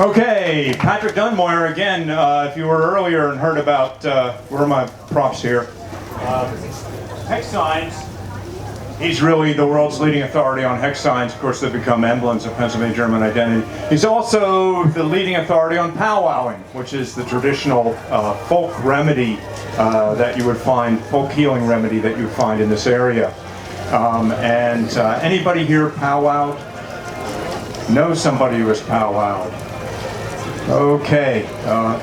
Okay, Patrick Donmoyer again. If you were earlier and heard about, where are my props here? Hex signs. He's really the world's leading authority on hex signs. Of course, they've become emblems of Pennsylvania German identity. He's also the leading authority on powwowing, which is the traditional folk remedy that you would find, folk healing remedy that you would find in this area. Anybody here powwowed? Know somebody who has powwowed? Okay.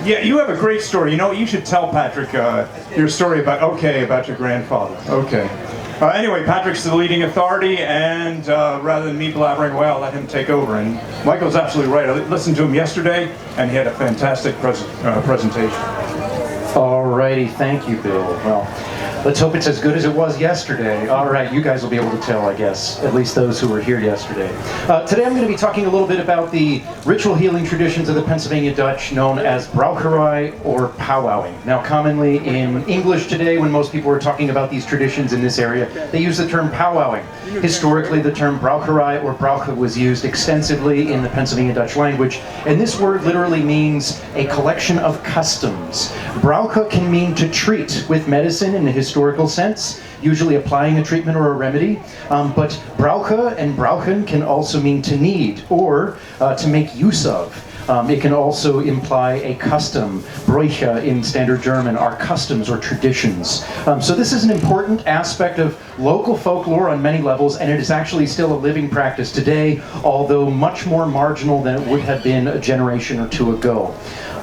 Yeah, you have a great story. You know what? You should tell Patrick your story about your grandfather. Okay. Anyway, Patrick's the leading authority, and rather than me blabbering away, I'll let him take over. And Michael's absolutely right. I listened to him yesterday, and he had a fantastic presentation. Alrighty, thank you, Bill. Well, let's hope it's as good as it was yesterday. All right, you guys will be able to tell, I guess, at least those who were here yesterday. Today I'm going to be talking a little bit about the ritual healing traditions of the Pennsylvania Dutch known as Braucherei or Powwowing. Now, commonly in English today, when most people are talking about these traditions in this area, they use the term powwowing. Historically, the term Braucherei or Brauche was used extensively in the Pennsylvania Dutch language, and this word literally means a collection of customs. Brauche can mean to treat with medicine in the historical sense, usually applying a treatment or a remedy, but Brauche and Brauchen can also mean to need or to make use of. It can also imply a custom. Bräuche in Standard German are customs or traditions. So this is an important aspect of local folklore on many levels, and it is actually still a living practice today, although much more marginal than it would have been a generation or two ago.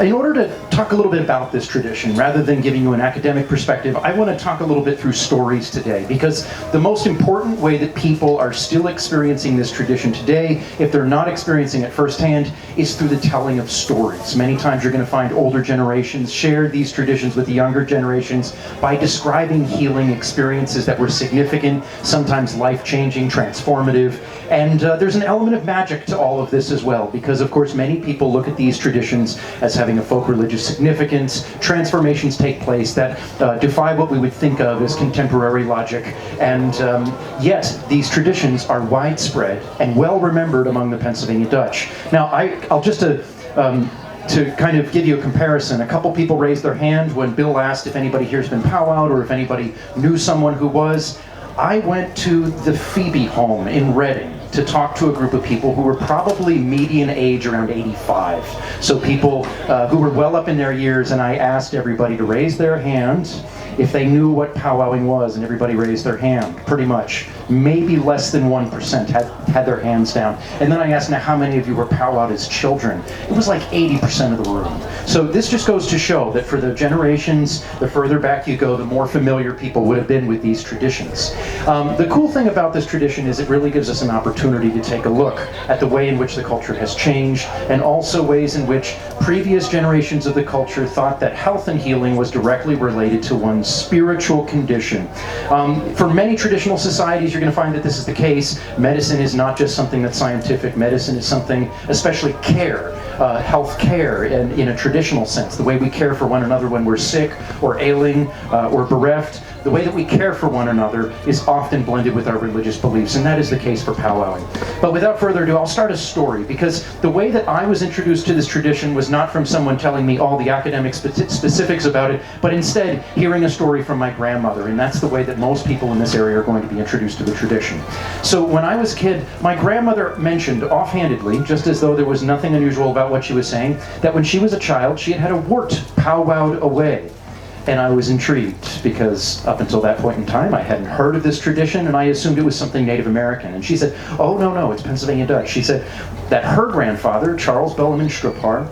In order to talk a little bit about this tradition, rather than giving you an academic perspective, I want to talk a little bit through stories today, because the most important way that people are still experiencing this tradition today, if they're not experiencing it firsthand, is through the telling of stories. Many times you're going to find older generations share these traditions with the younger generations by describing healing experiences that were significant, sometimes life-changing, transformative, and there's an element of magic to all of this as well, because of course many people look at these traditions as having a folk religious significance. Transformations take place that defy what we would think of as contemporary logic, and yet these traditions are widespread and well remembered among the Pennsylvania Dutch. Now I'll just to kind of give you a comparison, a couple people raised their hand when Bill asked if anybody here's been powwowed or if anybody knew someone who was. I went to the Phoebe home in Reading to talk to a group of people who were probably median age around 85. So people who were well up in their years, and I asked everybody to raise their hands if they knew what powwowing was, and everybody raised their hand, pretty much. Maybe less than 1% had their hands down. And then I asked, now how many of you were powwowed as children? It was like 80% of the room. So this just goes to show that for the generations, the further back you go, the more familiar people would have been with these traditions. The cool thing about this tradition is it really gives us an opportunity to take a look at the way in which the culture has changed, and also ways in which previous generations of the culture thought that health and healing was directly related to one's spiritual condition. For many traditional societies, you're going to find that this is the case. Medicine is not just something that's scientific. Medicine is something, especially care, health care in a traditional sense, the way we care for one another when we're sick or ailing or bereft. The way that we care for one another is often blended with our religious beliefs, and that is the case for powwowing. But without further ado, I'll start a story, because the way that I was introduced to this tradition was not from someone telling me all the academic specifics about it, but instead hearing a story from my grandmother, and that's the way that most people in this area are going to be introduced to the tradition. So when I was a kid, my grandmother mentioned offhandedly, just as though there was nothing unusual about what she was saying, that when she was a child, she had had a wart powwowed away. And I was intrigued, because up until that point in time I hadn't heard of this tradition, and I assumed it was something Native American. And she said, oh no, it's Pennsylvania Dutch. She said that her grandfather, Charles Bellarmine Struphar,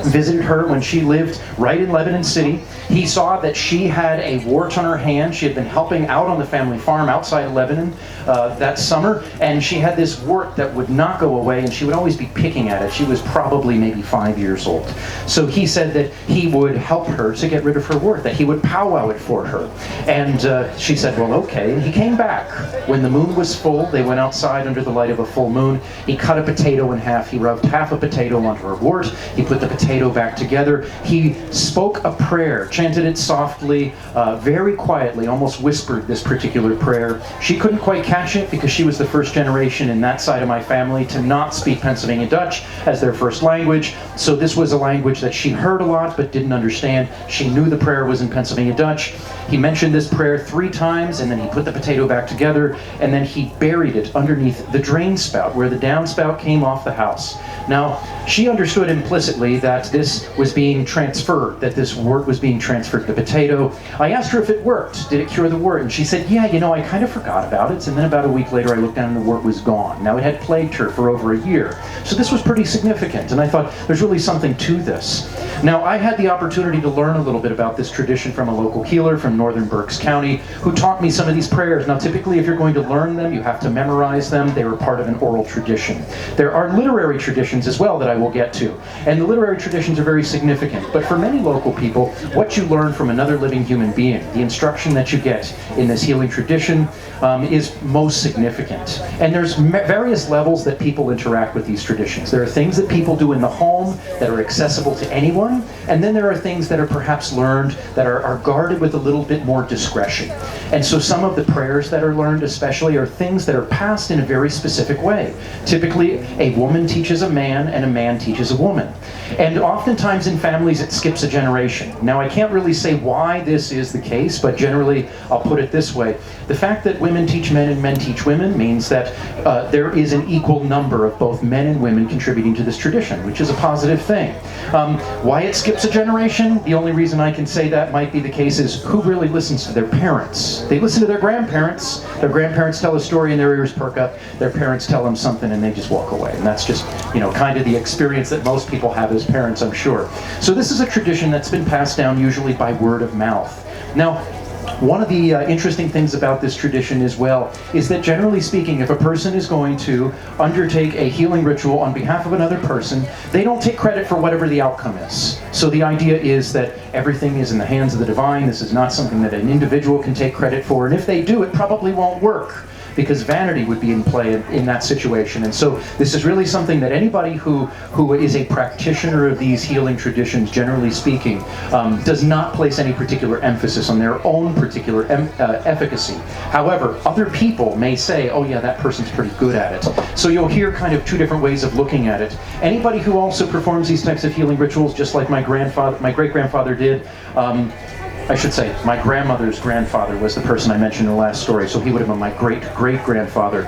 visited her when she lived right in Lebanon City. He saw that she had a wart on her hand. She had been helping out on the family farm outside of Lebanon that summer, and she had this wart that would not go away, and she would always be picking at it. She was probably maybe 5 years old. So he said that he would help her to get rid of her wart, that he would powwow it for her. And she said, well, okay. And he came back. When the moon was full, they went outside under the light of a full moon. He cut a potato in half. He rubbed half a potato onto her wart. He put the potato potato back together. He spoke a prayer, chanted it softly, very quietly, almost whispered this particular prayer. She couldn't quite catch it because she was the first generation in that side of my family to not speak Pennsylvania Dutch as their first language. So this was a language that she heard a lot but didn't understand. She knew the prayer was in Pennsylvania Dutch. He mentioned this prayer 3 times, and then he put the potato back together, and then he buried it underneath the drain spout where the downspout came off the house. Now, she understood implicitly that this was being transferred, that this wort was being transferred to the potato. I asked her if it worked. Did it cure the wort? And she said, yeah, you know, I kind of forgot about it. And then about a week later, I looked down and the wort was gone. Now, it had plagued her for over a year. So this was pretty significant. And I thought, there's really something to this. Now, I had the opportunity to learn a little bit about this tradition from a local healer from northern Berks County who taught me some of these prayers. Now, typically, if you're going to learn them, you have to memorize them. They were part of an oral tradition. There are literary traditions as well that I will get to. And the literary traditions are very significant. But for many local people, what you learn from another living human being, the instruction that you get in this healing tradition, is most significant. And there's various levels that people interact with these traditions. There are things that people do in the home that are accessible to anyone, and then there are things that are perhaps learned that are guarded with a little bit more discretion. And so some of the prayers that are learned especially are things that are passed in a very specific way. Typically, a woman teaches a man and a man teaches a woman. And oftentimes in families it skips a generation. Now I can't really say why this is the case, but generally I'll put it this way. The fact that women teach men and men teach women means that there is an equal number of both men and women contributing to this tradition, which is a positive thing. Why it skips a generation? The only reason I can say that might be the case is who really listens to their parents? They listen to their grandparents. Their grandparents tell a story and their ears perk up. Their parents tell them something and they just walk away. And that's just, you know, kind of the experience that most people have as parents, I'm sure. So this is a tradition that's been passed down usually by word of mouth. Now, one of the interesting things about this tradition as well is that generally speaking, if a person is going to undertake a healing ritual on behalf of another person, they don't take credit for whatever the outcome is. So the idea is that everything is in the hands of the divine. This is not something that an individual can take credit for, and if they do, it probably won't work, because vanity would be in play in that situation. And so this is really something that anybody who is a practitioner of these healing traditions, generally speaking, does not place any particular emphasis on their own particular efficacy. However, other people may say, oh yeah, that person's pretty good at it. So you'll hear kind of 2 different ways of looking at it. Anybody who also performs these types of healing rituals, just like my great-grandfather did, I should say, my grandmother's grandfather was the person I mentioned in the last story, so he would have been my great-great-grandfather.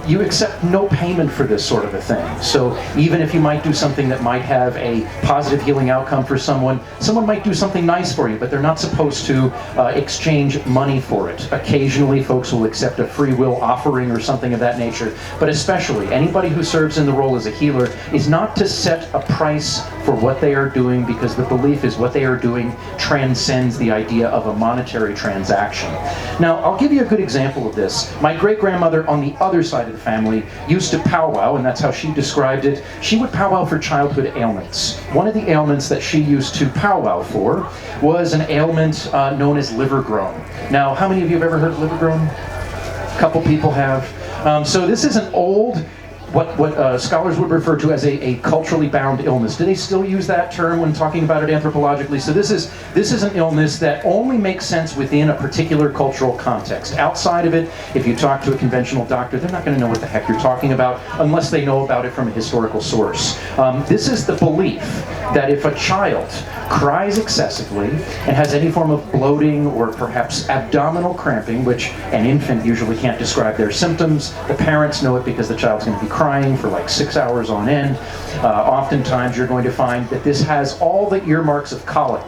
You accept no payment for this sort of a thing. So even if you might do something that might have a positive healing outcome for someone might do something nice for you, but they're not supposed to exchange money for it. Occasionally, folks will accept a free will offering or something of that nature, but especially anybody who serves in the role as a healer is not to set a price for what they are doing, because the belief is what they are doing transcends the idea of a monetary transaction. Now, I'll give you a good example of this. My great-grandmother on the other side of the family used to powwow, and that's how she described it. She would powwow for childhood ailments. One of the ailments that she used to powwow for was an ailment known as liver groan. Now, how many of you have ever heard of liver groan? A couple people have. So this is an old, what scholars would refer to as a culturally bound illness. Do they still use that term when talking about it anthropologically? So this is an illness that only makes sense within a particular cultural context. Outside of it, if you talk to a conventional doctor, they're not going to know what the heck you're talking about unless they know about it from a historical source. This is the belief that if a child cries excessively and has any form of bloating or perhaps abdominal cramping, which an infant usually can't describe their symptoms, the parents know it because the child's going to be crying for like 6 hours on end. Oftentimes you're going to find that this has all the earmarks of colic.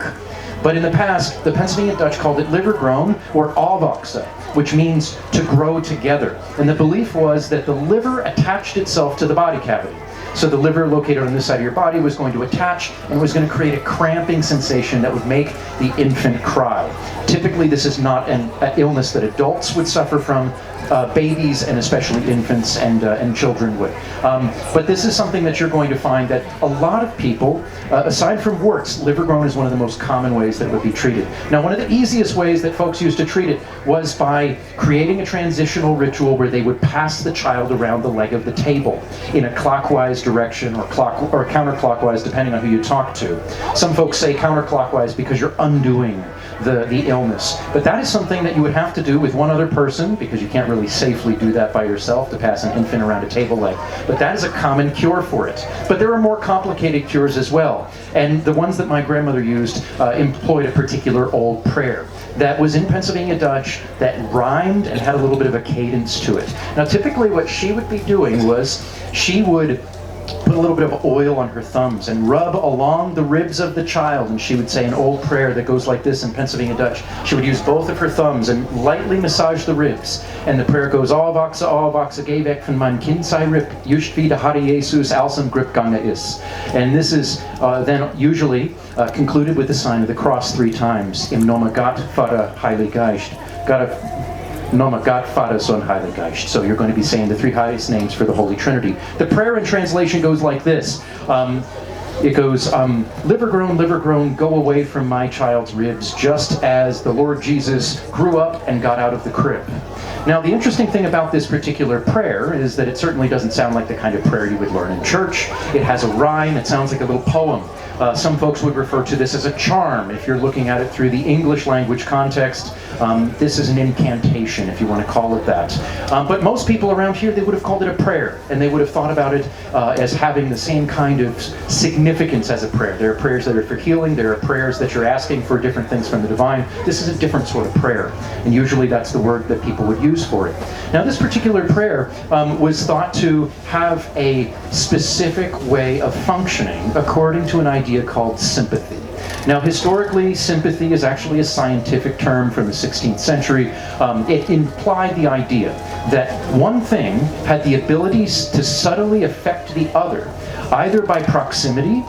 But in the past, the Pennsylvania Dutch called it liver groan or avokse, which means to grow together. And the belief was that the liver attached itself to the body cavity. So the liver located on this side of your body was going to attach and was going to create a cramping sensation that would make the infant cry. Typically this is not an illness that adults would suffer from, babies and especially infants and children would. But this is something that you're going to find that a lot of people, aside from warts, liver grown is one of the most common ways that it would be treated. Now, one of the easiest ways that folks used to treat it was by creating a transitional ritual where they would pass the child around the leg of the table in a clockwise direction or counterclockwise, depending on who you talk to. Some folks say counterclockwise because you're undoing the illness. But that is something that you would have to do with one other person, because you can't really safely do that by yourself, to pass an infant around a table leg. But that is a common cure for it. But there are more complicated cures as well. And the ones that my grandmother used employed a particular old prayer that was in Pennsylvania Dutch, that rhymed and had a little bit of a cadence to it. Now, typically what she would be doing was she would put a little bit of oil on her thumbs and rub along the ribs of the child, and she would say an old prayer that goes like this in Pennsylvania Dutch. She would use both of her thumbs and lightly massage the ribs, and the prayer goes, Alvaxa, geh weg van mijn kind sei rib, just wie de Herr Jesus alsem grip gange is. And this is then usually concluded with the sign of the cross 3 times. Im Nome Gott, Vater, Heilig Geist. Nome Gott, Vater, Son, Heilig Geist. So you're going to be saying the 3 highest names for the Holy Trinity. The prayer in translation goes like this. It goes, liver grown, go away from my child's ribs, just as the Lord Jesus grew up and got out of the crib. Now, the interesting thing about this particular prayer is that it certainly doesn't sound like the kind of prayer you would learn in church. It has a rhyme. It sounds like a little poem. Some folks would refer to this as a charm if you're looking at it through the English language context. This is an incantation, if you want to call it that. But most people around here, they would have called it a prayer, and they would have thought about it as having the same kind of significance as a prayer. There are prayers that are for healing. There are prayers that you're asking for different things from the divine. This is a different sort of prayer, and usually that's the word that people would use for it. Now, this particular prayer was thought to have a specific way of functioning according to an idea called sympathy. Now, historically, sympathy is actually a scientific term from the 16th century. It implied the idea that one thing had the abilities to subtly affect the other, either by proximity,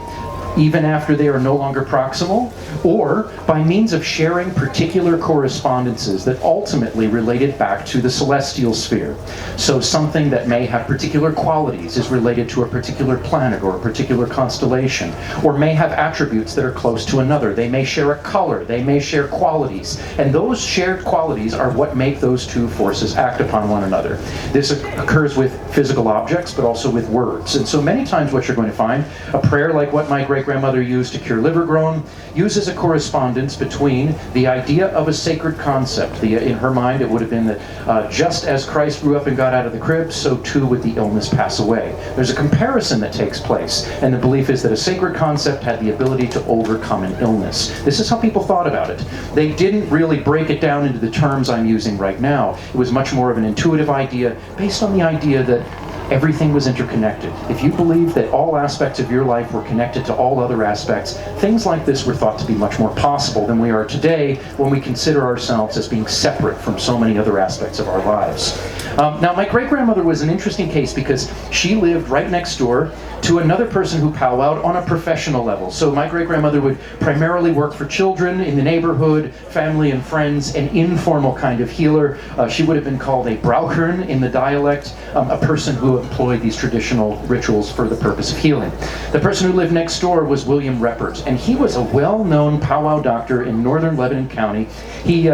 even after they are no longer proximal, or by means of sharing particular correspondences that ultimately related back to the celestial sphere. So something that may have particular qualities is related to a particular planet or a particular constellation, or may have attributes that are close to another. They may share a color, they may share qualities, and those shared qualities are what make those two forces act upon one another. This occurs with physical objects, but also with words. And so many times what you're going to find, a prayer like what my great-grandmother used to cure liver grown, uses a correspondence between the idea of a sacred concept. In her mind, it would have been that just as Christ grew up and got out of the crib, so too would the illness pass away. There's a comparison that takes place, and the belief is that a sacred concept had the ability to overcome an illness. This is how people thought about it. They didn't really break it down into the terms I'm using right now. It was much more of an intuitive idea based on the idea that everything was interconnected. If you believe that all aspects of your life were connected to all other aspects, things like this were thought to be much more possible than we are today when we consider ourselves as being separate from so many other aspects of our lives. Now, my great-grandmother was an interesting case because she lived right next door to another person who powwowed on a professional level. So my great-grandmother would primarily work for children in the neighborhood, family and friends, an informal kind of healer. She would have been called a Braucherei in the dialect, a person who employed these traditional rituals for the purpose of healing. The person who lived next door was William Reppert, and he was a well-known powwow doctor in northern Lebanon County. He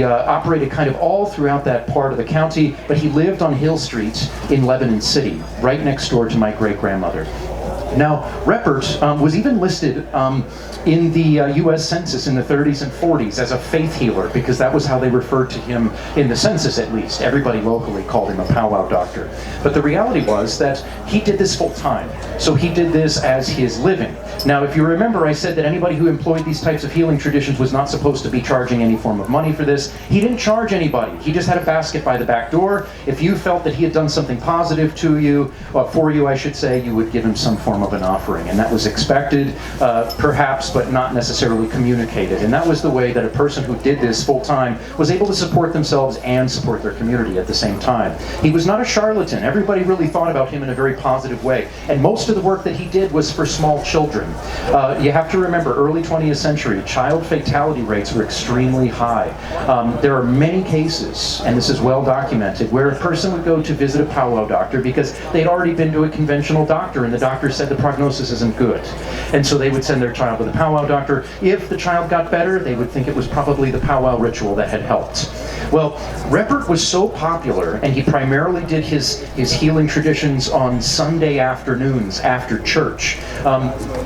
operated kind of all throughout that part of the county, but he lived on Hill Street in Lebanon City, right next door to my great-grandmother. Now, Reppert was even listed in the U.S. Census in the 30s and 40s as a faith healer, because that was how they referred to him in the census, at least. Everybody locally called him a powwow doctor. But the reality was that he did this full time. So he did this as his living. Now, if you remember, I said that anybody who employed these types of healing traditions was not supposed to be charging any form of money for this. He didn't charge anybody. He just had a basket by the back door. If you felt that he had done something positive to you, or for you, I should say, you would give him some form form of an offering. And that was expected, perhaps, but not necessarily communicated. And that was the way that a person who did this full-time was able to support themselves and support their community at the same time. He was not a charlatan. Everybody really thought about him in a very positive way. And most of the work that he did was for small children. You have to remember, early 20th century, child fatality rates were extremely high. There are many cases, and this is well documented, where a person would go to visit a powwow doctor because they'd already been to a conventional doctor and the doctor said the prognosis isn't good. And so they would send their child to the powwow doctor. If the child got better, they would think it was probably the powwow ritual that had helped. Well, Reppert was so popular, and he primarily did his healing traditions on Sunday afternoons after church.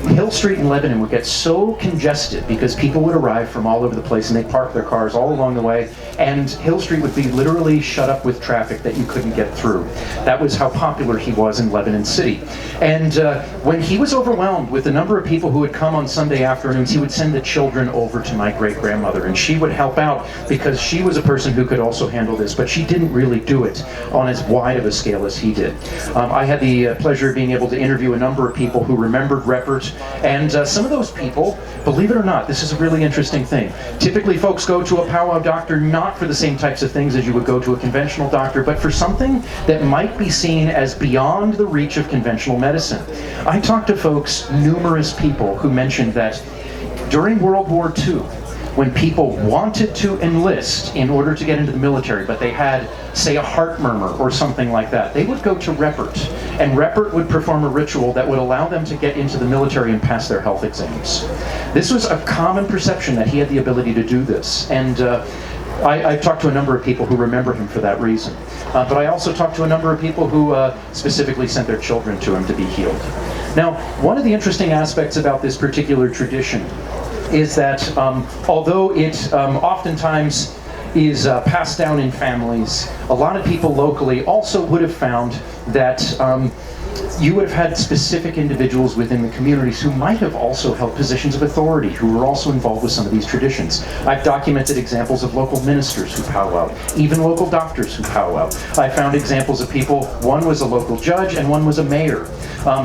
Hill Street in Lebanon would get so congested because people would arrive from all over the place and they'd park their cars all along the way, and Hill Street would be literally shut up with traffic that you couldn't get through. That was how popular he was in Lebanon City. And when he was overwhelmed with the number of people who would come on Sunday afternoons, he would send the children over to my great-grandmother, and she would help out because she was a person who could also handle this, but she didn't really do it on as wide of a scale as he did. I had the pleasure of being able to interview a number of people who remembered Reppert, and some of those people, believe it or not, this is a really interesting thing. Typically folks go to a powwow doctor not for the same types of things as you would go to a conventional doctor, but for something that might be seen as beyond the reach of conventional medicine. I talked to folks, numerous people, who mentioned that during World War II, when people wanted to enlist in order to get into the military, but they had, say, a heart murmur or something like that, they would go to Reppert, and Reppert would perform a ritual that would allow them to get into the military and pass their health exams. This was a common perception that he had the ability to do this, and I've talked to a number of people who remember him for that reason. But I also talked to a number of people who specifically sent their children to him to be healed. Now, one of the interesting aspects about this particular tradition is that although it oftentimes is passed down in families, a lot of people locally also would have found that you would have had specific individuals within the communities who might have also held positions of authority, who were also involved with some of these traditions. I've documented examples of local ministers who powwow, even local doctors who powwow. I found examples of people, one was a local judge and one was a mayor.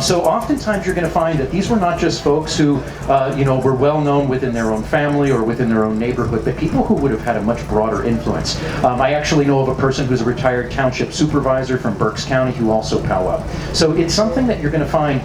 So oftentimes you're going to find that these were not just folks who were well known within their own family or within their own neighborhood, but people who would have had a much broader influence. I actually know of a person who's a retired township supervisor from Berks County who also powwow. So it's something that you're going to find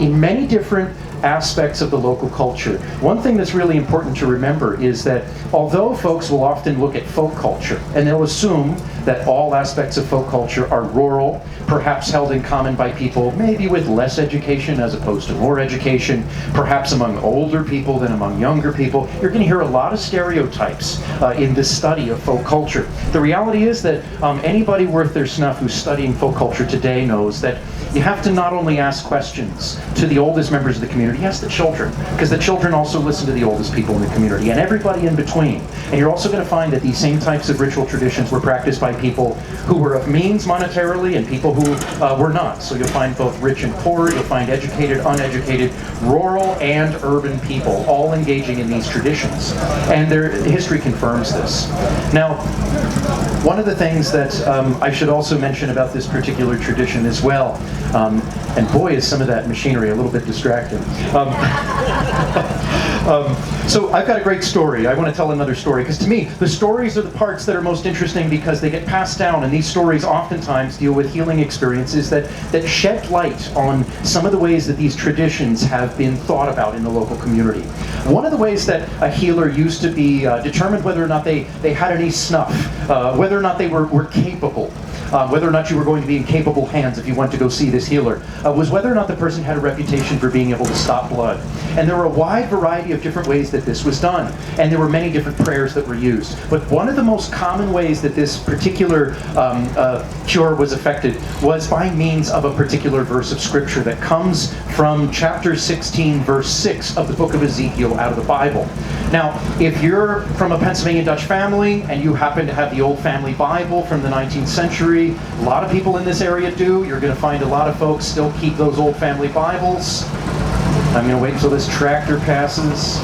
in many different aspects of the local culture. One thing that's really important to remember is that although folks will often look at folk culture and they'll assume that all aspects of folk culture are rural, perhaps held in common by people maybe with less education as opposed to more education, perhaps among older people than among younger people, you're going to hear a lot of stereotypes in this study of folk culture. The reality is that anybody worth their snuff who's studying folk culture today knows that you have to not only ask questions to the oldest members of the community, ask the children, because the children also listen to the oldest people in the community, and everybody in between. And you're also going to find that these same types of ritual traditions were practiced by people who were of means monetarily and people who were not. So you'll find both rich and poor, you'll find educated, uneducated, rural and urban people all engaging in these traditions. And their history confirms this. Now, one of the things that I should also mention about this particular tradition as well, and boy is some of that machinery a little bit distracting. So I've got a great story. I want to tell another story, because to me, the stories are the parts that are most interesting because they get passed down, and these stories oftentimes deal with healing experiences that shed light on some of the ways that these traditions have been thought about in the local community. One of the ways that a healer used to be determined whether or not they had any snuff, whether or not they were capable, whether or not you were going to be in capable hands if you went to go see this healer, was whether or not the person had a reputation for being able to stop blood. And there were a wide variety of different ways that this was done, and there were many different prayers that were used. But one of the most common ways that this particular cure was effected was by means of a particular verse of scripture that comes from chapter 16, verse 6 of the book of Ezekiel out of the Bible. Now, if you're from a Pennsylvania Dutch family and you happen to have the old family Bible from the 19th century, a lot of people in this area do. You're going to find a lot of folks still keep those old family Bibles. I'm going to wait until this tractor passes.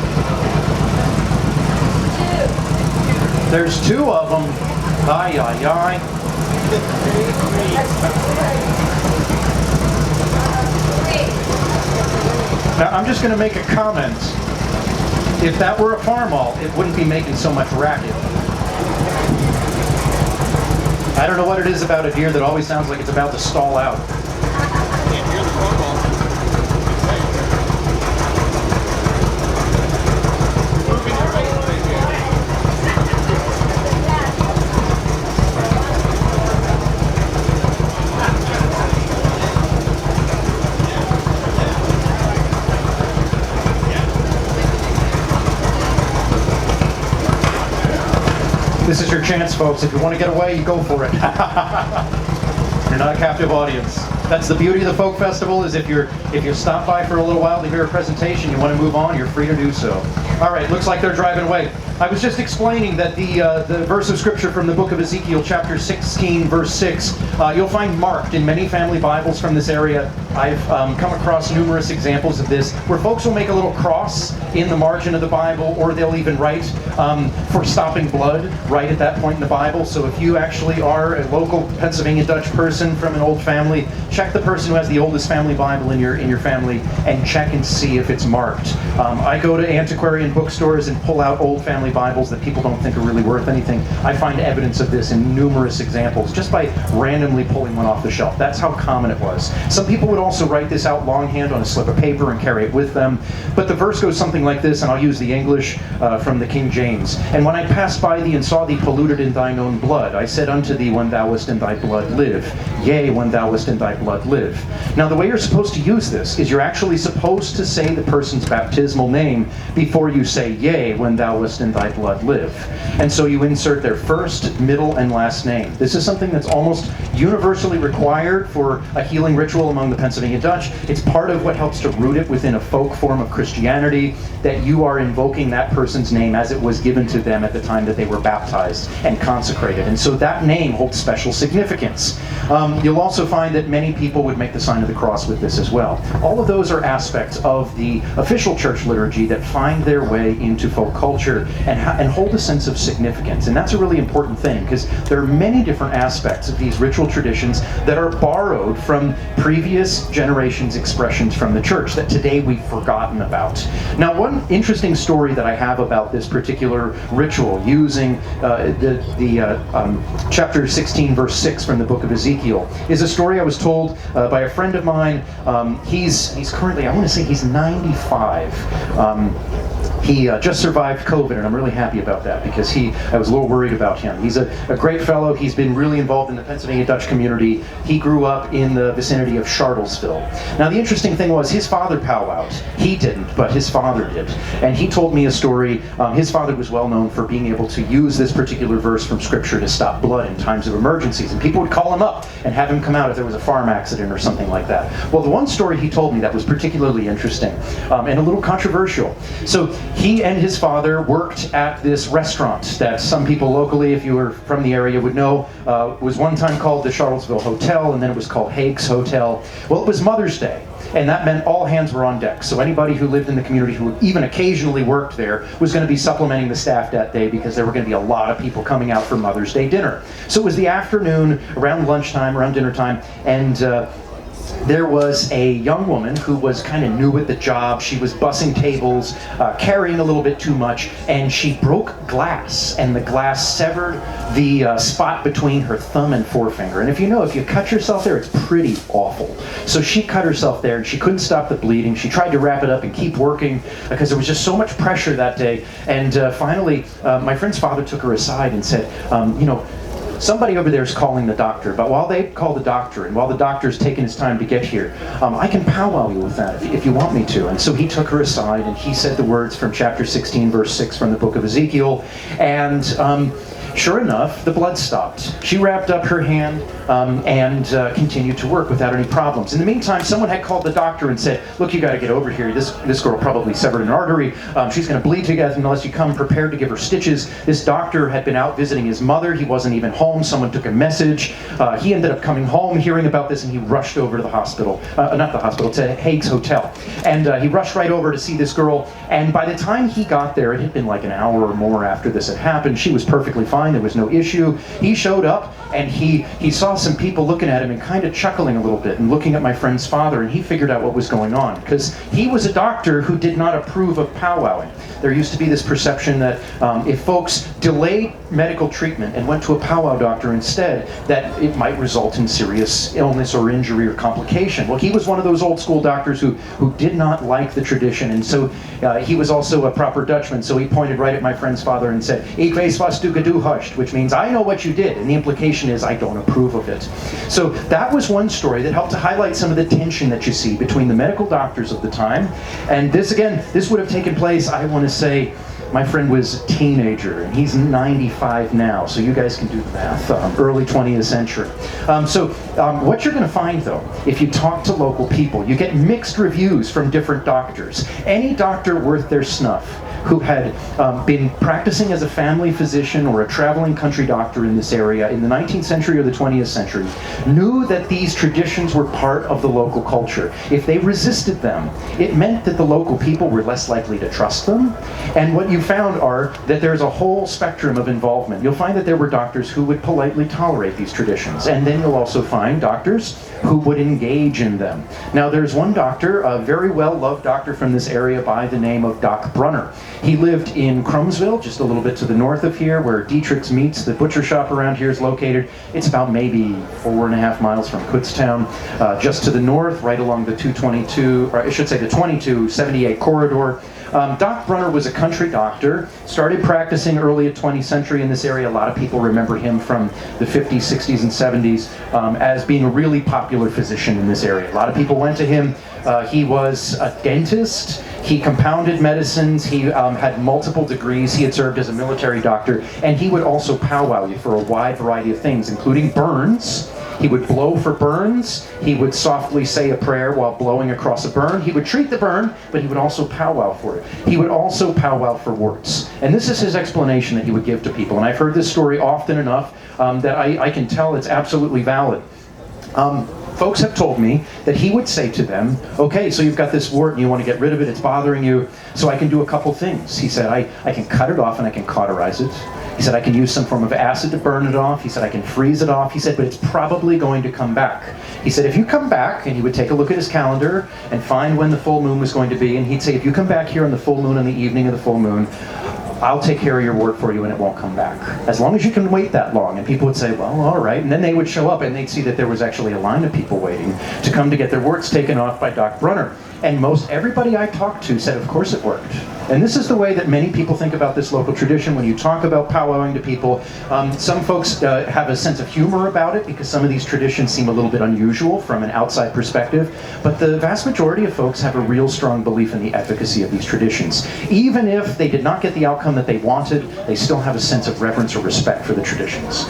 There's two of them. Ay, ay, ay. Now, I'm just going to make a comment. If that were a farm mall, it wouldn't be making so much racket. I don't know what it is about a deer that always sounds like it's about to stall out. Can't hear the farm mall. Moving your face. This is your chance, folks. If you want to get away, you go for it. You're not a captive audience. That's the beauty of the Folk Festival, is if you stop by for a little while to hear a presentation, you want to move on, you're free to do so. All right, looks like they're driving away. I was just explaining that the verse of scripture from the book of Ezekiel, chapter 16, verse 6, you'll find marked in many family Bibles from this area. I've come across numerous examples of this, where folks will make a little cross in the margin of the Bible, or they'll even write for stopping blood right at that point in the Bible. So if you actually are a local Pennsylvania Dutch person from an old family, check the person who has the oldest family Bible in your family and check and see if it's marked. I go to antiquarian bookstores and pull out old family Bibles that people don't think are really worth anything. I find evidence of this in numerous examples just by randomly pulling one off the shelf. That's how common it was. Some people would also write this out longhand on a slip of paper and carry it with them. But the verse goes something like this, and I'll use the English from the King James. And when I passed by thee and saw thee polluted in thine own blood, I said unto thee, when thou wast in thy blood, live. Yea, when thou wast in thy blood, live. Now the way you're supposed to use this is you're actually supposed to say the person's baptismal name before you say, yea, when thou wast in thy blood, live. And so you insert their first, middle, and last name. This is something that's almost universally required for a healing ritual among the Pennsylvania Dutch. It's part of what helps to root it within a folk form of Christianity, that you are invoking that person's name as it was given to them at the time that they were baptized and consecrated. And so that name holds special significance. You'll also find that many people would make the sign of the cross with this as well. All of those are aspects of the official church liturgy that find their way into folk culture and hold a sense of significance. And that's a really important thing, because there are many different aspects of these ritual traditions that are borrowed from previous generations' expressions from the church that today we've forgotten about. Now, one interesting story that I have about this particular ritual, using chapter 16, verse 6 from the book of Ezekiel, is a story I was told by a friend of mine. He's currently, I want to say he's 95. He just survived COVID, and I'm really happy about that, because I was a little worried about him. He's a great fellow. He's been really involved in the Pennsylvania Dutch community. He grew up in the vicinity of Charlottesville. Now, the interesting thing was his father powwowed. He didn't, but his father did. And he told me a story. His father was well known for being able to use this particular verse from Scripture to stop blood in times of emergencies. And people would call him up and have him come out if there was a farm accident or something like that. Well, the one story he told me that was particularly interesting and a little controversial. So he and his father worked at this restaurant that some people locally, if you were from the area, would know was one time called the Charlottesville Hotel, and then it was called Hague's Hotel. Well, it was Mother's Day, and that meant all hands were on deck. So anybody who lived in the community who even occasionally worked there was going to be supplementing the staff that day, because there were going to be a lot of people coming out for Mother's Day dinner. So it was the afternoon, around lunchtime, around dinner time, and there was a young woman who was kind of new at the job. She was bussing tables, carrying a little bit too much, and she broke glass, and the glass severed the spot between her thumb and forefinger. And if you cut yourself there, it's pretty awful. So she cut herself there, and she couldn't stop the bleeding. She tried to wrap it up and keep working, because there was just so much pressure that day. And finally, my friend's father took her aside and said, somebody over there is calling the doctor, but while they call the doctor, and while the doctor's taking his time to get here, I can powwow you with that if you want me to. And so he took her aside, and he said the words from chapter 16, verse 6 from the book of Ezekiel, and sure enough, the blood stopped. She wrapped up her hand and continued to work without any problems. In the meantime, someone had called the doctor and said, look, you got to get over here. This girl probably severed an artery. She's going to bleed to death unless you come prepared to give her stitches. This doctor had been out visiting his mother. He wasn't even home. Someone took a message. He ended up coming home, hearing about this, and he rushed over to the hospital. Not the hospital, to Hague's Hotel. And he rushed right over to see this girl. And by the time he got there, it had been like an hour or more after this had happened. She was perfectly fine. There was no issue. He showed up. and he saw some people looking at him and kind of chuckling a little bit and looking at my friend's father, and he figured out what was going on, because he was a doctor who did not approve of powwowing. There used to be this perception that if folks delayed medical treatment and went to a powwow doctor instead, that it might result in serious illness or injury or complication. Well, he was one of those old school doctors who did not like the tradition, and so he was also a proper Dutchman, so he pointed right at my friend's father and said, "Ik weet wat u gedoe hast," which means, "I know what you did," and the implication is, "I don't approve of it." So that was one story that helped to highlight some of the tension that you see between the medical doctors of the time. And this, again, this would have taken place, I want to say, my friend was a teenager, and he's 95 now, so you guys can do the math, early 20th century. What you're going to find, though, if you talk to local people, you get mixed reviews from different doctors. Any doctor worth their snuff who had been practicing as a family physician or a traveling country doctor in this area in the 19th century or the 20th century knew that these traditions were part of the local culture. If they resisted them, it meant that the local people were less likely to trust them. And what you found are that there's a whole spectrum of involvement. You'll find that there were doctors who would politely tolerate these traditions, and then you'll also find doctors who would engage in them. Now, there's one doctor, a very well-loved doctor from this area by the name of Doc Brunner. He lived in Crumsville, just a little bit to the north of here, where Dietrich's Meats, the butcher shop around here, is located. It's about maybe 4.5 miles from Kutztown, just to the north, right along the 222, or I should say the 2278 corridor. Doc Brunner was a country doctor, started practicing early 20th century in this area. A lot of people remember him from the 50s, 60s, and 70s as being a really popular physician in this area. A lot of people went to him. He was a dentist. He compounded medicines. He had multiple degrees. He had served as a military doctor, and he would also powwow you for a wide variety of things, including burns. He would blow for burns. He would softly say a prayer while blowing across a burn. He would treat the burn, but he would also powwow for it. He would also powwow for warts. And this is his explanation that he would give to people. And I've heard this story often enough that I can tell it's absolutely valid. Folks have told me that he would say to them, "Okay, so you've got this wart and you want to get rid of it, it's bothering you, so I can do a couple things." He said, I can cut it off and I can cauterize it. He said, I can use some form of acid to burn it off. He said, I can freeze it off. He said, but it's probably going to come back. He said, if you come back, and he would take a look at his calendar and find when the full moon was going to be, and he'd say, if you come back here on the full moon, on the evening of the full moon, I'll take care of your wart for you and it won't come back. As long as you can wait that long. And people would say, well, all right. And then they would show up and they'd see that there was actually a line of people waiting to come to get their warts taken off by Doc Brunner. And most everybody I talked to said, of course it worked. And this is the way that many people think about this local tradition. When you talk about powwowing to people, some folks have a sense of humor about it because some of these traditions seem a little bit unusual from an outside perspective. But the vast majority of folks have a real strong belief in the efficacy of these traditions. Even if they did not get the outcome that they wanted, they still have a sense of reverence or respect for the traditions.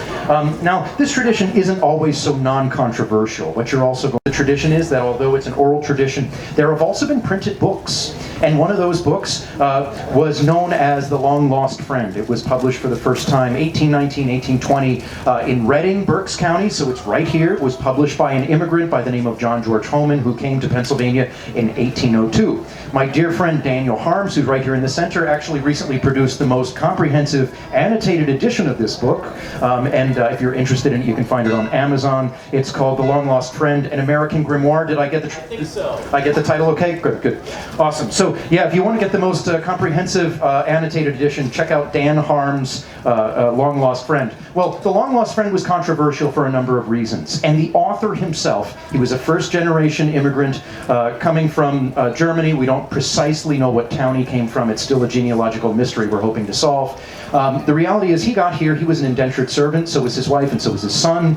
Now, this tradition isn't always so non-controversial. What you're also going to, the tradition is that although it's an oral tradition, there have also been printed books. And one of those books was known as The Long Lost Friend. It was published for the first time 1819, 1820 in Reading, Berks County, so it's right here. It was published by an immigrant by the name of John George Homan, who came to Pennsylvania in 1802. My dear friend Daniel Harms, who's right here in the center, actually recently produced the most comprehensive annotated edition of this book. If you're interested in it, you can find it on Amazon. It's called The Long Lost Friend, An American Grimoire. Did I get the I think so. I get the title okay? Good, good. Awesome. So, yeah, if you want to get the most comprehensive annotated edition, check out Dan Harms' Long Lost Friend. Well, The Long Lost Friend was controversial for a number of reasons. And the author himself, he was a first-generation immigrant coming from Germany. We don't precisely know what town he came from. It's still a genealogical mystery we're hoping to solve. The reality is he got here, he was an indentured servant, so was his wife and so was his son.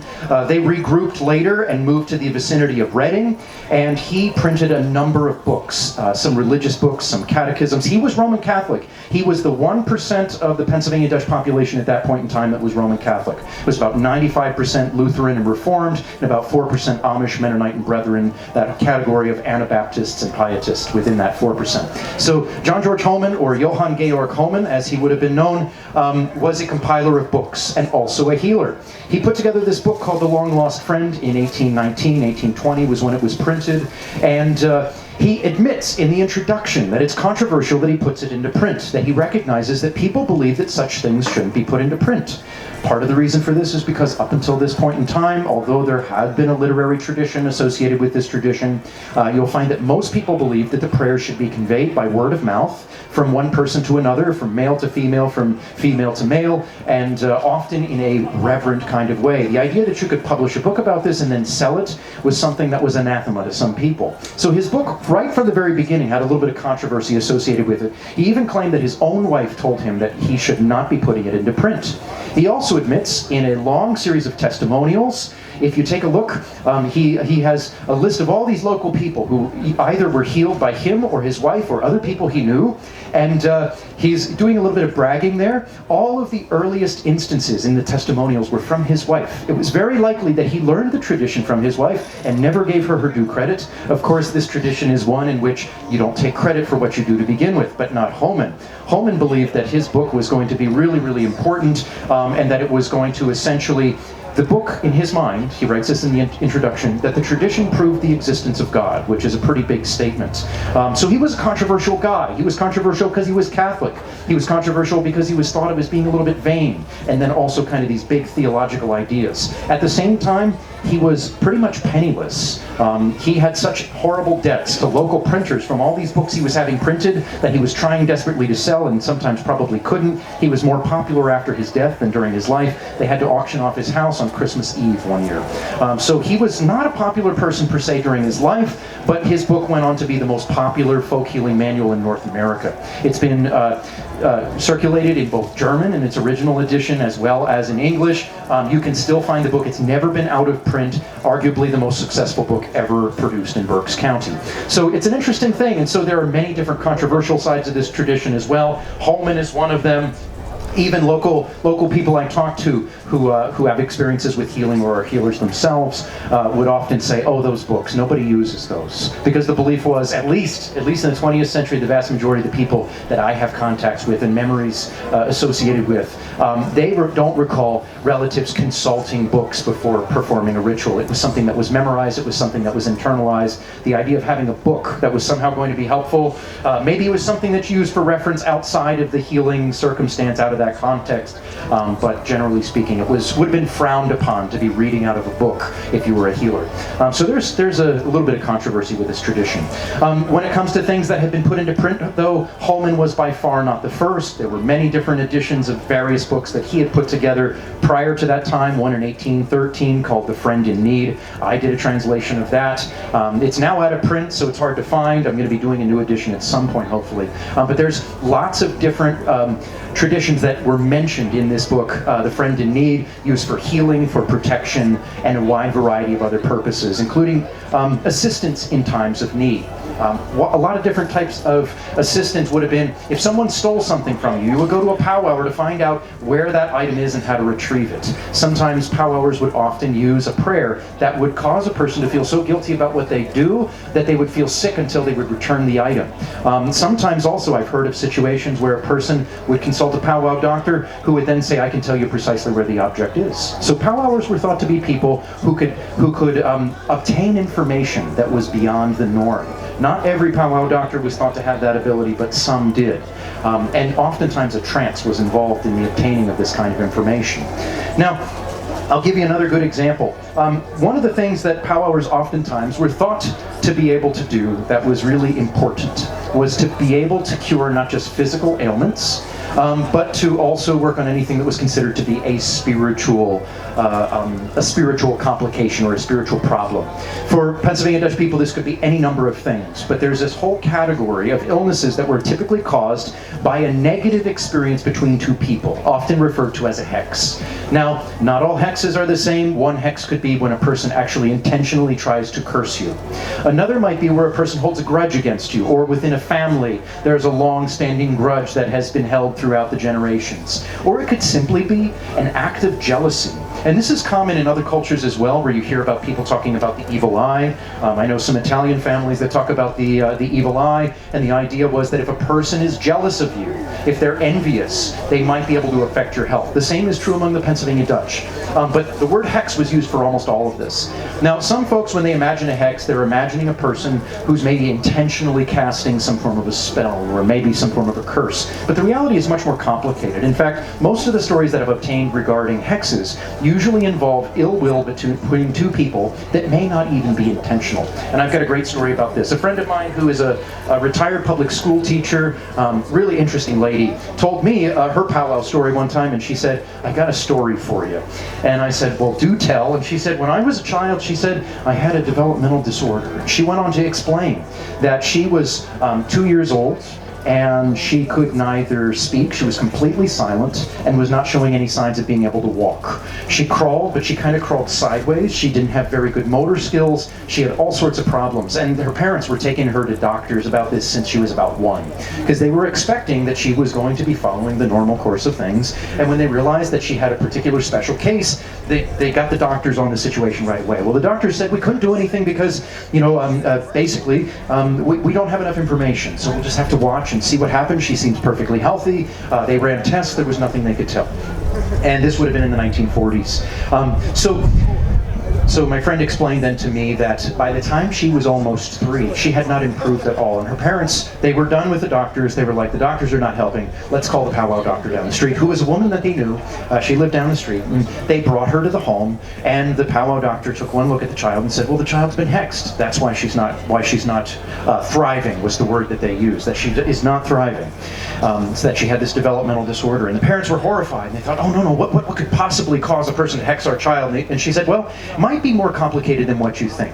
They regrouped later and moved to the vicinity of Reading, and he printed a number of books, some religious books, some catechisms. He was Roman Catholic. He was the 1% of the Pennsylvania Dutch population at that point in time that was Roman Catholic. It was about 95% Lutheran and Reformed, and about 4% Amish, Mennonite, and Brethren, that category of Anabaptists and Pietists within that 4%. So John George Homan, or Johann Georg Homan, as he would have been known, was a compiler of books and also a healer. He put together this book called The Long Lost Friend in 1819, 1820 was when it was printed, and he admits in the introduction that it's controversial that he puts it into print, that he recognizes that people believe that such things shouldn't be put into print. Part of the reason for this is because up until this point in time, although there had been a literary tradition associated with this tradition, you'll find that most people believe that the prayers should be conveyed by word of mouth from one person to another, from male to female, from female to male, and often in a reverent kind of way. The idea that you could publish a book about this and then sell it was something that was anathema to some people. So his book, right from the very beginning, had a little bit of controversy associated with it. He even claimed that his own wife told him that he should not be putting it into print. He also admits in a long series of testimonials, if you take a look, he has a list of all these local people who either were healed by him or his wife or other people he knew, and he's doing a little bit of bragging there. All of the earliest instances in the testimonials were from his wife. It was very likely that he learned the tradition from his wife and never gave her due credit. Of course, this tradition is one in which you don't take credit for what you do to begin with, but not Holman. Holman believed that his book was going to be really, really important, and that it was going to essentially, the book, in his mind, he writes this in the introduction, that the tradition proved the existence of God, which is a pretty big statement. So he was a controversial guy. He was controversial because he was Catholic. He was controversial because he was thought of as being a little bit vain, and then also kind of these big theological ideas. At the same time, he was pretty much penniless. He had such horrible debts to local printers from all these books he was having printed that he was trying desperately to sell and sometimes probably couldn't. He was more popular after his death than during his life. They had to auction off his house on Christmas Eve one year. So he was not a popular person per se during his life, but his book went on to be the most popular folk healing manual in North America. It's been circulated in both German in its original edition as well as in English. You can still find the book. It's never been out of print. Arguably the most successful book ever produced in Berks County. So it's an interesting thing, and so there are many different controversial sides of this tradition as well. Holman is one of them. Even local people I talk to who have experiences with healing or are healers themselves would often say, oh, those books, nobody uses those. Because the belief was, at least in the 20th century, the vast majority of the people that I have contacts with and memories associated with, they don't recall relatives consulting books before performing a ritual. It was something that was memorized, it was something that was internalized. The idea of having a book that was somehow going to be helpful, maybe it was something that you used for reference outside of the healing circumstance, out of that context, but generally speaking, it would have been frowned upon to be reading out of a book if you were a healer. So there's a little bit of controversy with this tradition. When it comes to things that have been put into print, though, Holman was by far not the first. There were many different editions of various books that he had put together prior to that time, one in 1813 called The Friend in Need. I did a translation of that. It's now out of print, so it's hard to find. I'm going to be doing a new edition at some point, hopefully. But there's lots of different traditions that were mentioned in this book, The Friend in Need, used for healing, for protection, and a wide variety of other purposes, including assistance in times of need. A lot of different types of assistance would have been, if someone stole something from you, you would go to a powwower to find out where that item is and how to retrieve it. Sometimes powwowers would often use a prayer that would cause a person to feel so guilty about what they do that they would feel sick until they would return the item. Sometimes also I've heard of situations where a person would consult a powwow doctor who would then say, I can tell you precisely where the object is. So powwowers were thought to be people who could obtain information that was beyond the norm. Not every powwow doctor was thought to have that ability, but some did. And oftentimes a trance was involved in the obtaining of this kind of information. Now, I'll give you another good example. One of the things that powwowers oftentimes were thought to be able to do that was really important was to be able to cure not just physical ailments, but to also work on anything that was considered to be a spiritual complication or a spiritual problem. For Pennsylvania Dutch people, this could be any number of things, but there's this whole category of illnesses that were typically caused by a negative experience between two people, often referred to as a hex. Now, not all hexes are the same. One hex could be when a person actually intentionally tries to curse you. Another might be where a person holds a grudge against you, or within a family, there's a long-standing grudge that has been held throughout the generations. Or it could simply be an act of jealousy. And this is common in other cultures as well, where you hear about people talking about the evil eye. I know some Italian families that talk about the evil eye, and the idea was that if a person is jealous of you, if they're envious, they might be able to affect your health. The same is true among the Pennsylvania Dutch. But the word hex was used for almost all of this. Now, some folks, when they imagine a hex, they're imagining a person who's maybe intentionally casting some form of a spell, or maybe some form of a curse. But the reality is much more complicated. In fact, most of the stories that I've obtained regarding hexes usually involve ill will between two people that may not even be intentional. And I've got a great story about this. A friend of mine who is a retired public school teacher, really interesting lady, told me her powwow story one time, and she said, "I got a story for you." And I said, "Well, do tell." And she said, "When I was a child," she said, "I had a developmental disorder." She went on to explain that she was 2 years old, and she could neither speak, she was completely silent, and was not showing any signs of being able to walk. She crawled, but she kind of crawled sideways. She didn't have very good motor skills. She had all sorts of problems, and her parents were taking her to doctors about this since she was about 1, because they were expecting that she was going to be following the normal course of things. And when they realized that she had a particular special case, they got the doctors on the situation right away. Well, the doctors said, "We couldn't do anything because, basically, we don't have enough information, so we'll just have to watch and see what happens. She seems perfectly healthy." They ran tests. There was nothing they could tell. And this would have been in the 1940s. So my friend explained then to me that by the time she was almost 3, she had not improved at all. And her parents, they were done with the doctors. They were like, "The doctors are not helping. Let's call the powwow doctor down the street," who was a woman that they knew. She lived down the street. And they brought her to the home, and the powwow doctor took one look at the child and said, "Well, the child's been hexed. That's why she's not thriving," was the word that they used, that she is not thriving. So that she had this developmental disorder. And the parents were horrified. And they thought, "Oh, no, what could possibly cause a person to hex our child?" And she said, "Well, might be more complicated than what you think.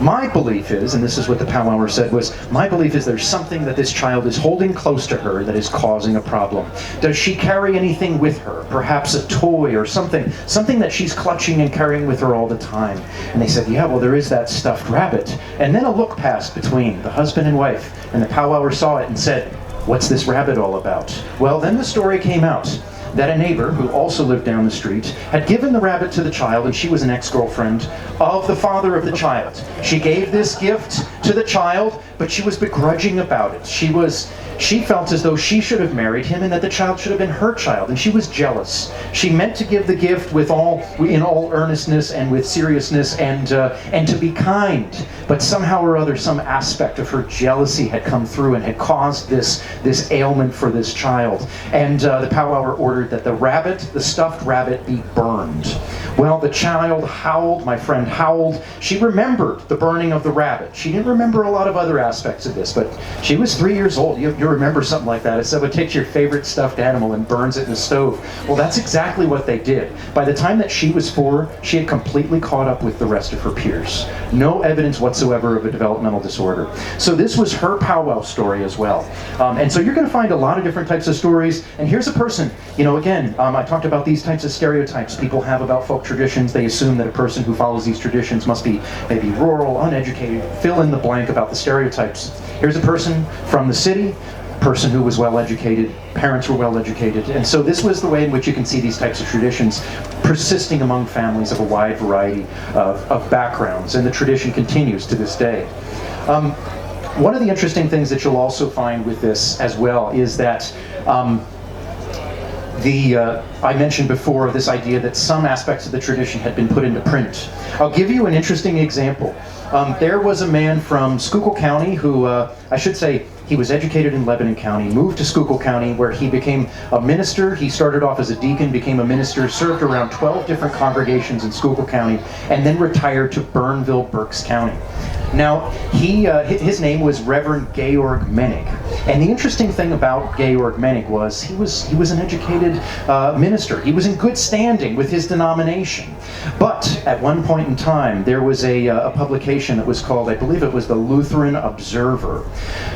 My belief is," and this is what the powwower said, was, "My belief is there's something that this child is holding close to her that is causing a problem. Does she carry anything with her? Perhaps a toy or something that she's clutching and carrying with her all the time?" And they said, "Yeah, well, there is that stuffed rabbit." And then a look passed between the husband and wife, and the powwower saw it and said, "What's this rabbit all about?" Well, then the story came out that a neighbor, who also lived down the street, had given the rabbit to the child, and she was an ex-girlfriend of the father of the child. She gave this gift to the child, but she was begrudging about it. She felt as though she should have married him and that the child should have been her child, and she was jealous. She meant to give the gift in all earnestness and with seriousness and to be kind, but somehow or other some aspect of her jealousy had come through and had caused this ailment for this child. And the powwower ordered that the stuffed rabbit, be burned. Well, the child howled, my friend howled. She remembered the burning of the rabbit. She didn't remember a lot of other aspects of this, but she was 3 years old. You remember something like that. It's someone takes your favorite stuffed animal and burns it in the stove. Well, that's exactly what they did. By the time that she was 4, she had completely caught up with the rest of her peers. No evidence whatsoever of a developmental disorder. So this was her powwow story as well. And so you're going to find a lot of different types of stories. And here's a person, again, I talked about these types of stereotypes people have about folk traditions. They assume that a person who follows these traditions must be maybe rural, uneducated, fill in the blank about the stereotypes. Here's a person from the city, person who was well educated, parents were well educated, and so this was the way in which you can see these types of traditions persisting among families of a wide variety of backgrounds, and the tradition continues to this day. One of the interesting things that you'll also find with this as well is that I mentioned before this idea that some aspects of the tradition had been put into print. I'll give you an interesting example. There was a man from Schuylkill County who, I should say, he was educated in Lebanon County, moved to Schuylkill County where he became a minister. He started off as a deacon, became a minister, served around 12 different congregations in Schuylkill County, and then retired to Burnville, Berks County. Now, his name was Reverend Georg Menig. And the interesting thing about Georg Menig was he was an educated minister. He was in good standing with his denomination. But at one point in time, there was a publication that was called, I believe it was the Lutheran Observer.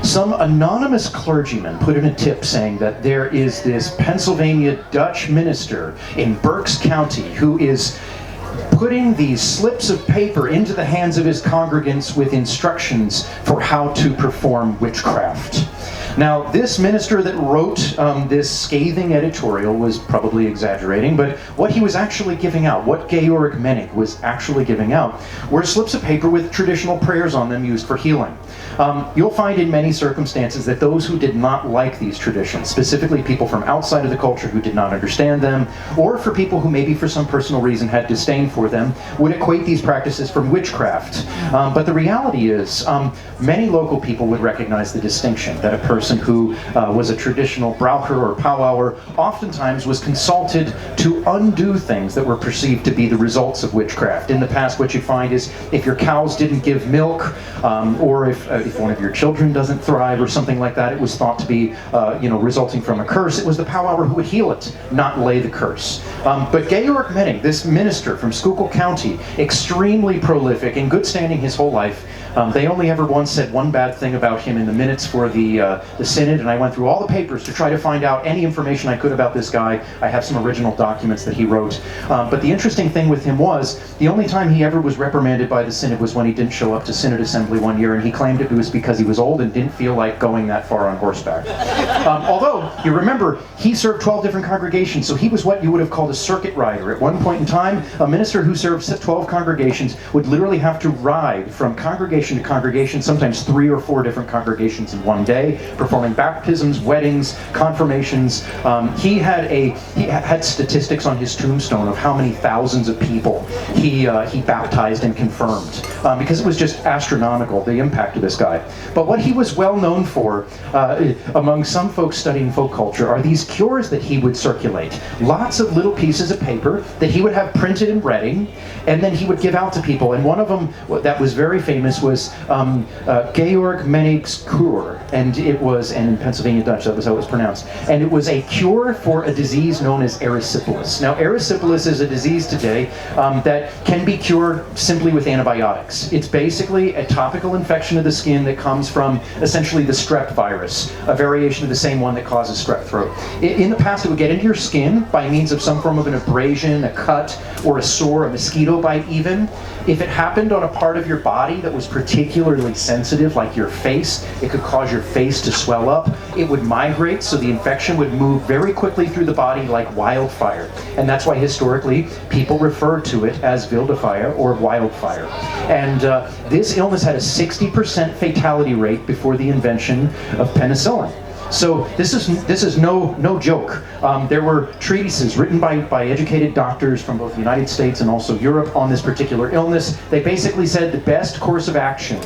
Some anonymous clergyman put in a tip saying that there is this Pennsylvania Dutch minister in Berks County who is putting these slips of paper into the hands of his congregants with instructions for how to perform witchcraft. Now, this minister that wrote this scathing editorial was probably exaggerating, but what he was actually giving out, what Georg Menig was actually giving out, were slips of paper with traditional prayers on them used for healing. You'll find in many circumstances that those who did not like these traditions, specifically people from outside of the culture who did not understand them, or for people who maybe for some personal reason had disdain for them, would equate these practices from witchcraft. But the reality is, many local people would recognize the distinction that a person who was a traditional Braucher or Powwower oftentimes was consulted to undo things that were perceived to be the results of witchcraft. In the past, what you find is if your cows didn't give milk, or if one of your children doesn't thrive or something like that, it was thought to be resulting from a curse. It was the Powwower who would heal it, not lay the curse. But Georg Menig, this minister from Schuylkill County, extremely prolific, in good standing his whole life. They only ever once said one bad thing about him in the minutes for the synod, and I went through all the papers to try to find out any information I could about this guy. I have some original documents that he wrote. But the interesting thing with him was, the only time he ever was reprimanded by the synod was when he didn't show up to synod assembly one year, and he claimed it was because he was old and didn't feel like going that far on horseback. Although, you remember, he served 12 different congregations, so he was what you would have called a circuit rider. At one point in time, a minister who served 12 congregations would literally have to ride from congregation to congregation, sometimes 3 or 4 different congregations in one day, performing baptisms, weddings, confirmations. He had statistics on his tombstone of how many thousands of people he baptized and confirmed, because it was just astronomical, the impact of this guy. But what he was well known for, among some folks studying folk culture, are these cures that he would circulate. Lots of little pieces of paper that he would have printed and reading, and then he would give out to people. And one of them that was very famous was Georg Menig's cure, and it was, and in Pennsylvania Dutch, that was how it was pronounced, and it was a cure for a disease known as erysipelas. Now, erysipelas is a disease today that can be cured simply with antibiotics. It's basically a topical infection of the skin that comes from essentially the strep virus, a variation of the same one that causes strep throat. In the past, it would get into your skin by means of some form of an abrasion, a cut, or a sore, a mosquito bite even. If it happened on a part of your body that was particularly sensitive, like your face, it could cause your face to swell up. It would migrate, so the infection would move very quickly through the body like wildfire. And that's why historically people refer to it as wildfire or wildfire. And this illness had a 60% fatality rate before the invention of penicillin. So this is no joke. There were treatises written by educated doctors from both the United States and also Europe on this particular illness. They basically said the best course of action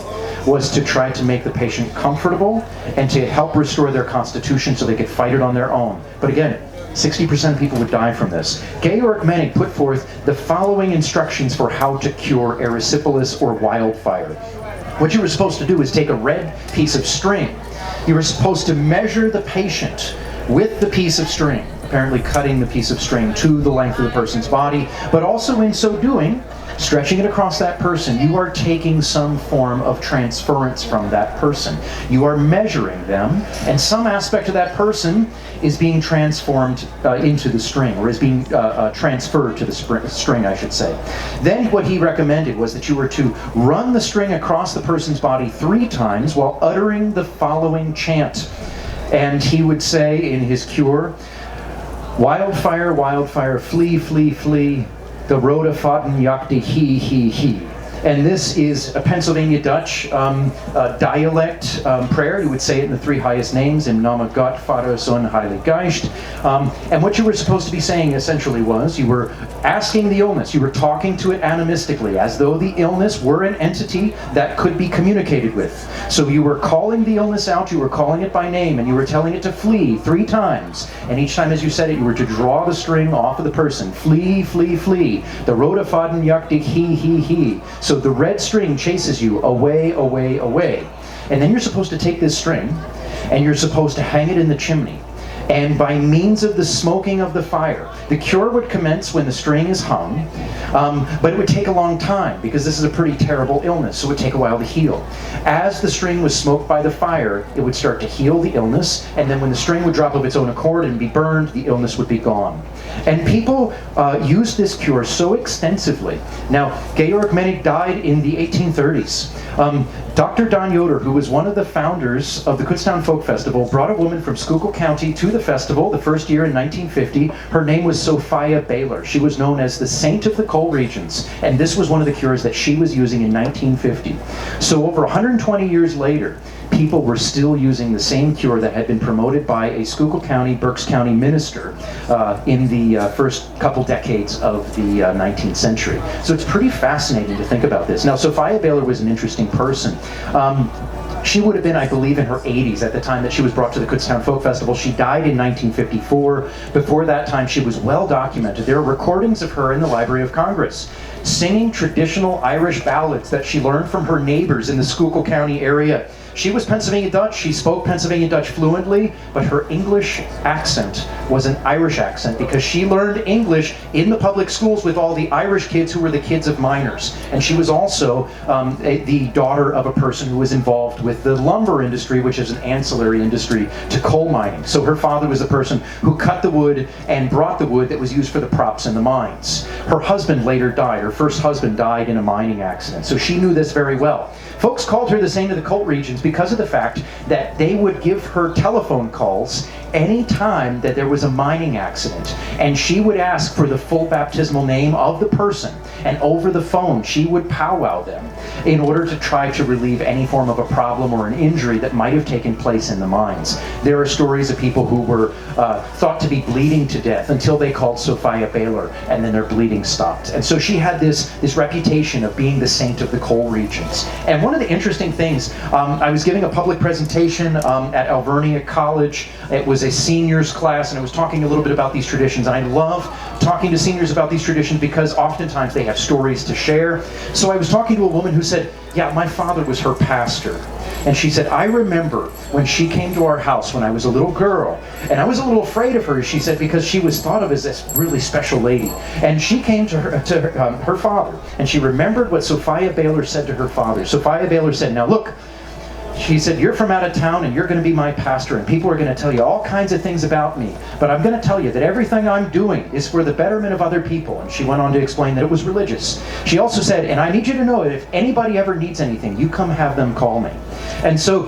was to try to make the patient comfortable and to help restore their constitution so they could fight it on their own. But again, 60% of people would die from this. Georg Menig put forth the following instructions for how to cure erysipelas or wildfire. What you were supposed to do is take a red piece of string. You were supposed to measure the patient with the piece of string, apparently cutting the piece of string to the length of the person's body, but also in so doing, stretching it across that person, you are taking some form of transference from that person. You are measuring them, and some aspect of that person is being transformed into the string, or is being transferred to the string, I should say. Then what he recommended was that you were to run the string across the person's body 3 times while uttering the following chant. And he would say in his cure, "Wildfire, wildfire, flee, flee, flee. The rode faden jakte he. And this is a Pennsylvania Dutch dialect prayer. You would say it in the 3 highest names, in Name Gott, Vater, Son, Heilig Geist. And what you were supposed to be saying essentially was, you were asking the illness, you were talking to it animistically, as though the illness were an entity that could be communicated with. So you were calling the illness out, you were calling it by name, and you were telling it to flee 3 times. And each time as you said it, you were to draw the string off of the person. Flee, flee, flee. The rode faden jakte he. So the red string chases you away, away, away. And then you're supposed to take this string, and you're supposed to hang it in the chimney. And by means of the smoking of the fire, the cure would commence when the string is hung, but it would take a long time because this is a pretty terrible illness, so it would take a while to heal. As the string was smoked by the fire, it would start to heal the illness, and then when the string would drop of its own accord and be burned, the illness would be gone. And people used this cure so extensively. Now, Georg Menig died in the 1830s. Dr. Don Yoder, who was one of the founders of the Kutztown Folk Festival, brought a woman from Schuylkill County to the festival the first year in 1950. Her name was Sophia Baylor. She was known as the Saint of the Coal Regions, and this was one of the cures that she was using in 1950. So over 120 years later, people were still using the same cure that had been promoted by a Schuylkill County, Berks County minister in the first couple decades of the 19th century. So it's pretty fascinating to think about this. Now, Sophia Baylor was an interesting person. She would have been, I believe, in her 80s at the time that she was brought to the Kutztown Folk Festival. She died in 1954. Before that time, she was well documented. There are recordings of her in the Library of Congress singing traditional Irish ballads that she learned from her neighbors in the Schuylkill County area. She was Pennsylvania Dutch. She spoke Pennsylvania Dutch fluently, but her English accent was an Irish accent because she learned English in the public schools with all the Irish kids who were the kids of miners. And she was also the daughter of a person who was involved with the lumber industry, which is an ancillary industry to coal mining. So her father was the person who cut the wood and brought the wood that was used for the props in the mines. Her husband later died. Her first husband died in a mining accident. So she knew this very well. Folks called her the Saint of the Coal Regions because of the fact that they would give her telephone calls any time that there was a mining accident, and she would ask for the full baptismal name of the person, and over the phone she would powwow them in order to try to relieve any form of a problem or an injury that might have taken place in the mines. There are stories of people who were thought to be bleeding to death until they called Sophia Baylor, and then their bleeding stopped. And so she had this reputation of being the saint of the coal regions. And one of the interesting things, I was giving a public presentation at Alvernia College. It was a seniors class, and I was talking a little bit about these traditions. And I love talking to seniors about these traditions because oftentimes they have stories to share. So I was talking to a woman who said, yeah, my father was her pastor. And she said, I remember when she came to our house when I was a little girl, and I was a little afraid of her, she said, because she was thought of as this really special lady. And she came to her father, and she remembered what Sophia Baylor said to her father. Sophia Baylor said, now look, she said, you're from out of town and you're going to be my pastor, and people are going to tell you all kinds of things about me, but I'm going to tell you that everything I'm doing is for the betterment of other people. And she went on to explain that it was religious. She also said, and I need you to know that if anybody ever needs anything, you come have them call me. And so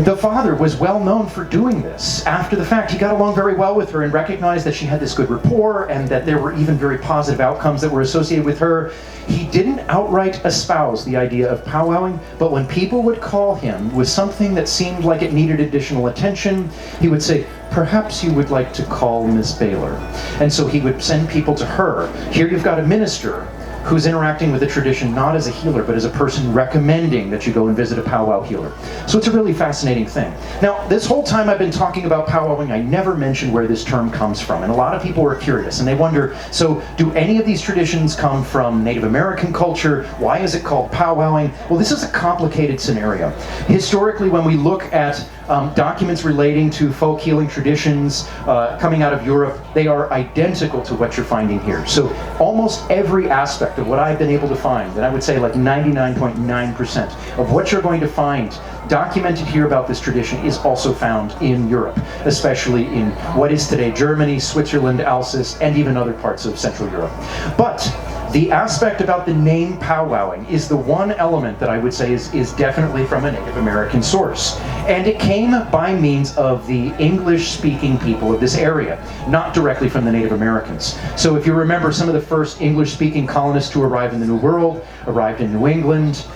the father was well known for doing this. After the fact, he got along very well with her and recognized that she had this good rapport and that there were even very positive outcomes that were associated with her. He didn't outright espouse the idea of powwowing, but when people would call him with something that seemed like it needed additional attention, he would say, perhaps you would like to call Miss Baylor. And so he would send people to her. Here you've got a minister who's interacting with the tradition not as a healer, but as a person recommending that you go and visit a powwow healer. So it's a really fascinating thing. Now, this whole time I've been talking about powwowing, I never mentioned where this term comes from. And a lot of people are curious, and they wonder, so do any of these traditions come from Native American culture? Why is it called powwowing? Well, this is a complicated scenario. Historically, when we look at documents relating to folk healing traditions coming out of Europe, they are identical to what you're finding here. So almost every aspect of what I've been able to find, and I would say like 99.9% of what you're going to find documented here about this tradition is also found in Europe, especially in what is today Germany, Switzerland, Alsace, and even other parts of Central Europe. But the aspect about the name powwowing is the one element that I would say is definitely from a Native American source. And it came by means of the English-speaking people of this area, not directly from the Native Americans. So if you remember, some of the first English-speaking colonists who arrived in the New World arrived in New England.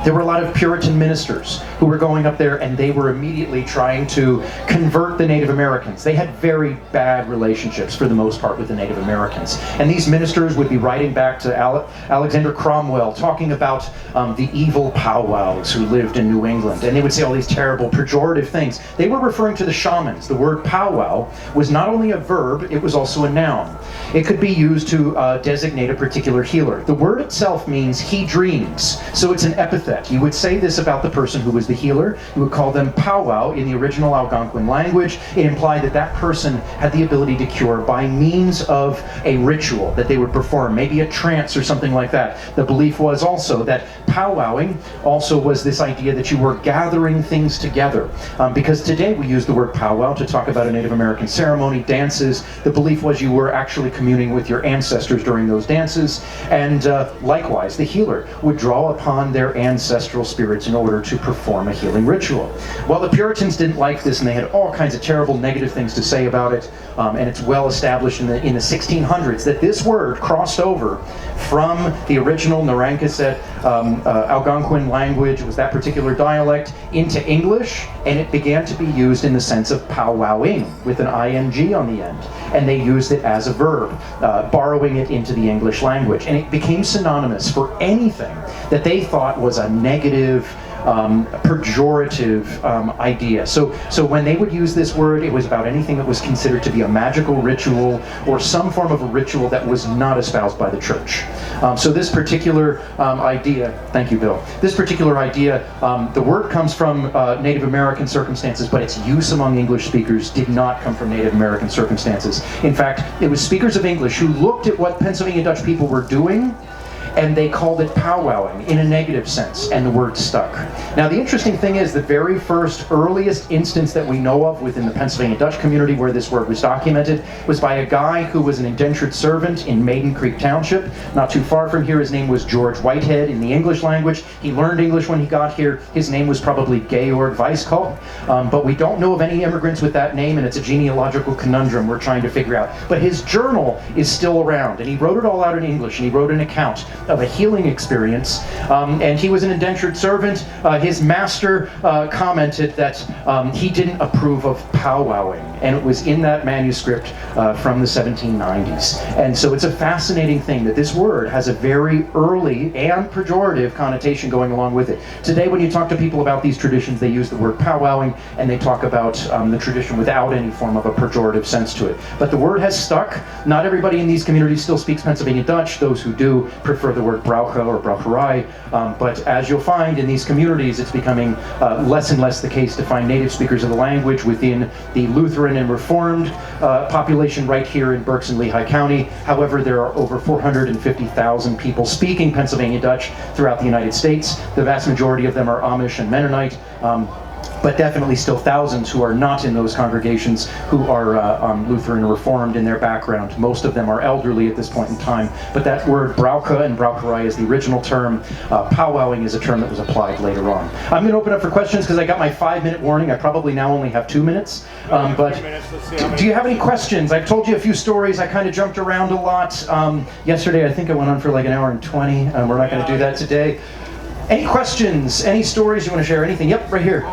There were a lot of Puritan ministers who were going up there, and they were immediately trying to convert the Native Americans. They had very bad relationships, for the most part, with the Native Americans. And these ministers would be writing back to Alexander Cromwell, talking about the evil powwows who lived in New England. And they would say all these terrible, pejorative things. They were referring to the shamans. The word powwow was not only a verb, it was also a noun. It could be used to designate a particular healer. The word itself means he dreams, so it's an epithet. You would say this about the person who was the healer. You would call them powwow in the original Algonquin language. It implied that that person had the ability to cure by means of a ritual that they would perform, maybe a trance or something like that. The belief was also that powwowing also was this idea that you were gathering things together. Because today we use the word powwow to talk about a Native American ceremony, dances. The belief was you were actually communing with your ancestors during those dances. And likewise, the healer would draw upon their ancestors ancestral spirits in order to perform a healing ritual. Well, the Puritans didn't like this, and they had all kinds of terrible negative things to say about it, and it's well established in the 1600s that this word crossed over from the original Narragansett Algonquin language, it was that particular dialect, into English, and it began to be used in the sense of powwowing, with an ing on the end. And they used it as a verb, borrowing it into the English language. And it became synonymous for anything that they thought was a negative, pejorative idea. So when they would use this word, it was about anything that was considered to be a magical ritual or some form of a ritual that was not espoused by the church. So this particular idea, thank you, Bill, this particular idea, the word comes from Native American circumstances, but its use among English speakers did not come from Native American circumstances. In fact, it was speakers of English who looked at what Pennsylvania Dutch people were doing, and they called it powwowing in a negative sense, and the word stuck. Now, the interesting thing is the very first, earliest instance that we know of within the Pennsylvania Dutch community where this word was documented was by a guy who was an indentured servant in Maiden Creek Township, not too far from here. His name was George Whitehead in the English language. He learned English when he got here. His name was probably Georg Weisskopf, but we don't know of any immigrants with that name, and it's a genealogical conundrum we're trying to figure out. But his journal is still around, and he wrote it all out in English, and he wrote an account of a healing experience, and he was an indentured servant. His master commented that he didn't approve of powwowing, and it was in that manuscript from the 1790s. And so it's a fascinating thing that this word has a very early and pejorative connotation going along with it. Today, when you talk to people about these traditions, they use the word powwowing, and they talk about the tradition without any form of a pejorative sense to it. But the word has stuck. Not everybody in these communities still speaks Pennsylvania Dutch. Those who do prefer the word Braucherei or Braucherei, but as you'll find in these communities, it's becoming less and less the case to find native speakers of the language within the Lutheran and Reformed population right here in Berks and Lehigh County. However, there are over 450,000 people speaking Pennsylvania Dutch throughout the United States. The vast majority of them are Amish and Mennonite. But definitely still thousands who are not in those congregations who are Lutheran or Reformed in their background. Most of them are elderly at this point in time. But that word Brauche and Braucherei is the original term. Powwowing is a term that was applied later on. I'm going to open up for questions because I got my 5-minute warning. I probably now only have 2 minutes. But do you have any questions? I've told you a few stories. I kind of jumped around a lot. Yesterday I think I went on for like an hour and 20. We're not going to do that today. Any questions? Any stories you want to share? Anything? Yep, right here.